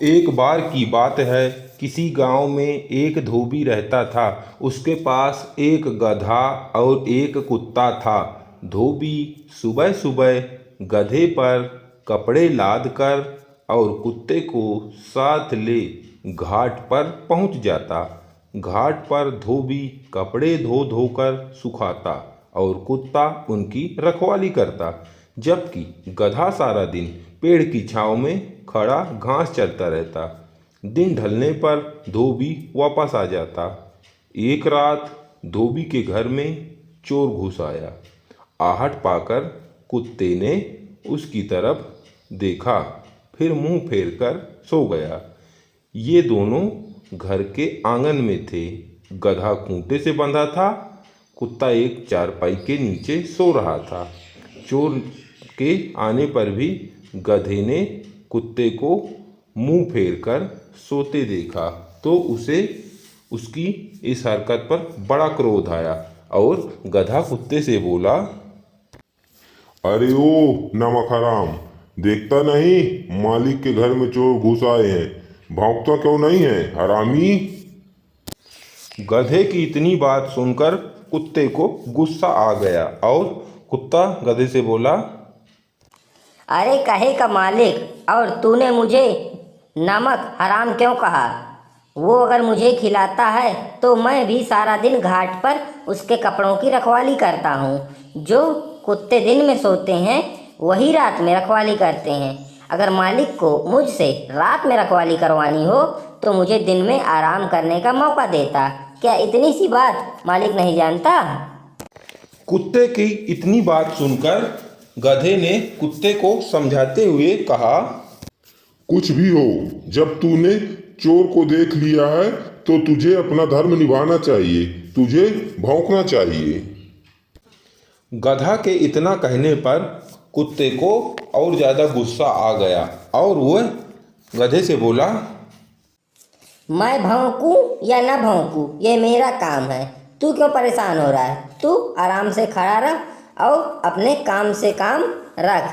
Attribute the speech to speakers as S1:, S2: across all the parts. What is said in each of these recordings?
S1: एक बार की बात है, किसी गांव में एक धोबी रहता था। उसके पास एक गधा और एक कुत्ता था। धोबी सुबह सुबह गधे पर कपड़े लाद कर और कुत्ते को साथ ले घाट पर पहुंच जाता। घाट पर धोबी कपड़े धो धोकर सुखाता और कुत्ता उनकी रखवाली करता, जबकि गधा सारा दिन पेड़ की छांव में खड़ा घास चरता रहता। दिन ढलने पर धोबी वापस आ जाता। एक रात धोबी के घर में चोर घुस आया। आहट पाकर कुत्ते ने उसकी तरफ देखा, फिर मुंह फेर कर सो गया। ये दोनों घर के आंगन में थे। गधा खूंटे से बंधा था, कुत्ता एक चारपाई के नीचे सो रहा था। चोर के आने पर भी गधे ने कुत्ते को मुंह फेर कर सोते देखा तो उसे उसकी इस हरकत पर बड़ा क्रोध आया और गधा कुत्ते से बोला,
S2: अरे ओ नमक हराम, देखता नहीं मालिक के घर में चोर घुस आए हैं, भौंकता क्यों नहीं है हरामी।
S1: गधे की इतनी बात सुनकर कुत्ते को गुस्सा आ गया और कुत्ता गधे से बोला,
S3: अरे कहे का मालिक, और तूने मुझे नमक हराम क्यों कहा? वो अगर मुझे खिलाता है तो मैं भी सारा दिन घाट पर उसके कपड़ों की रखवाली करता हूँ। जो कुत्ते दिन में सोते हैं वही रात में रखवाली करते हैं। अगर मालिक को मुझसे रात में रखवाली करवानी हो तो मुझे दिन में आराम करने का मौका देता। क्या इतनी सी बात मालिक नहीं जानता?
S1: कुत्ते की इतनी बात सुनकर गधे ने कुत्ते को समझाते हुए कहा,
S2: कुछ भी हो, जब तूने चोर को देख लिया है तो तुझे अपना धर्म निभाना चाहिए, तुझे भौंकना चाहिए।
S1: गधा के इतना कहने पर कुत्ते को और ज्यादा गुस्सा आ गया और वह गधे से बोला,
S3: मैं भौंकूं या न भौंकूं ये मेरा काम है। तू क्यों परेशान हो रहा है? तू आराम से खड़ा रह और अपने काम से काम रख।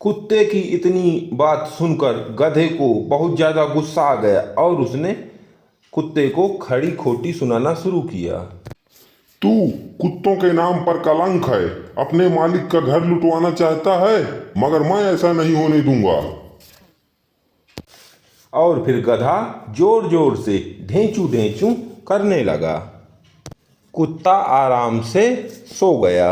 S1: कुत्ते की इतनी बात सुनकर गधे को बहुत ज्यादा गुस्सा आ गया और उसने कुत्ते को खड़ी खोटी सुनाना शुरू किया।
S2: तू कुत्तों के नाम पर कलंक है, अपने मालिक का घर लुटवाना चाहता है, मगर मैं ऐसा नहीं होने दूंगा।
S1: और फिर गधा जोर जोर से ढेंचू ढेंचू करने लगा। कुत्ता आराम से सो गया।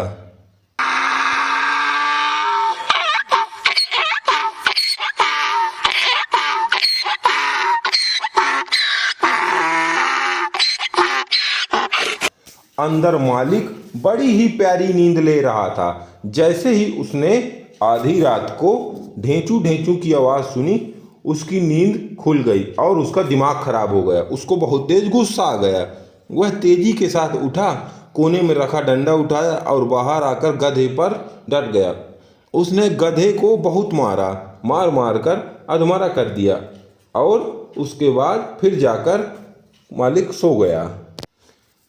S1: अंदर मालिक बड़ी ही प्यारी नींद ले रहा था। जैसे ही उसने आधी रात को ढेंचू ढेंचू की आवाज़ सुनी, उसकी नींद खुल गई और उसका दिमाग खराब हो गया। उसको बहुत तेज गुस्सा आ गया। वह तेजी के साथ उठा, कोने में रखा डंडा उठाया और बाहर आकर गधे पर डट गया। उसने गधे को बहुत मारा, मार मार कर अधमरा कर दिया और उसके बाद फिर जाकर मालिक सो गया।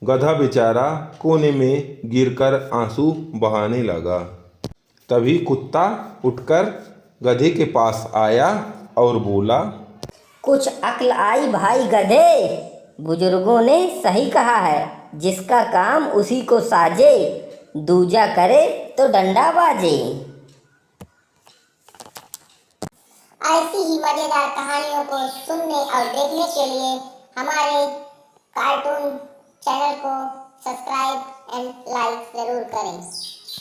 S1: गधा बेचारा कोने में गिरकर आंसू बहाने लगा। तभी कुत्ता उठकर गधे के पास आया और बोला,
S3: कुछ अक्ल आई भाई गधे। बुजुर्गों ने सही कहा है, जिसका काम उसी को साजे, दूजा करे तो डंडा बाजे।
S4: ऐसी ही मजेदार कहानियों को सुनने और देखने के लिए हमारे कार्टून चैनल को सब्सक्राइब एंड लाइक जरूर करें।